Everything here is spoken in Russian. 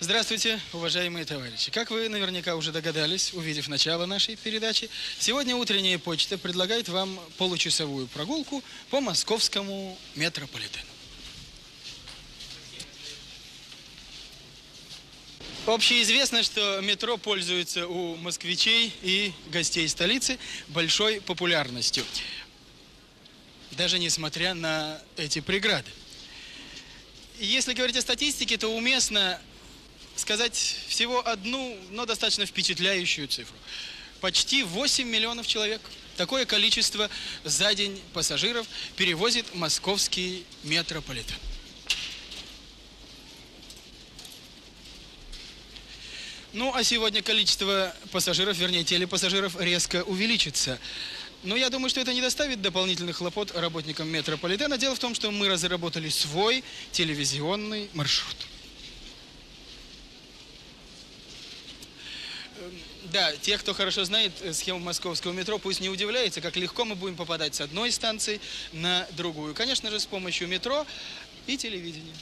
Здравствуйте, уважаемые товарищи. Как вы наверняка уже догадались, увидев начало нашей передачи, сегодня утренняя почта предлагает вам получасовую прогулку по московскому метрополитену. Общеизвестно, что метро пользуется у москвичей и гостей столицы большой популярностью, даже несмотря на эти преграды. Если говорить о статистике, то уместно сказать всего одну, но достаточно впечатляющую цифру. Почти 8 миллионов человек. Такое количество за день пассажиров перевозит московский метрополитен. Ну, а сегодня количество пассажиров, вернее, телепассажиров резко увеличится. Но я думаю, что это не доставит дополнительных хлопот работникам метрополитена. Дело в том, что мы разработали свой телевизионный маршрут. Да, те, кто хорошо знает схему московского метро, пусть не удивляется, как легко мы будем попадать с одной станции на другую. Конечно же, с помощью метро и телевидения.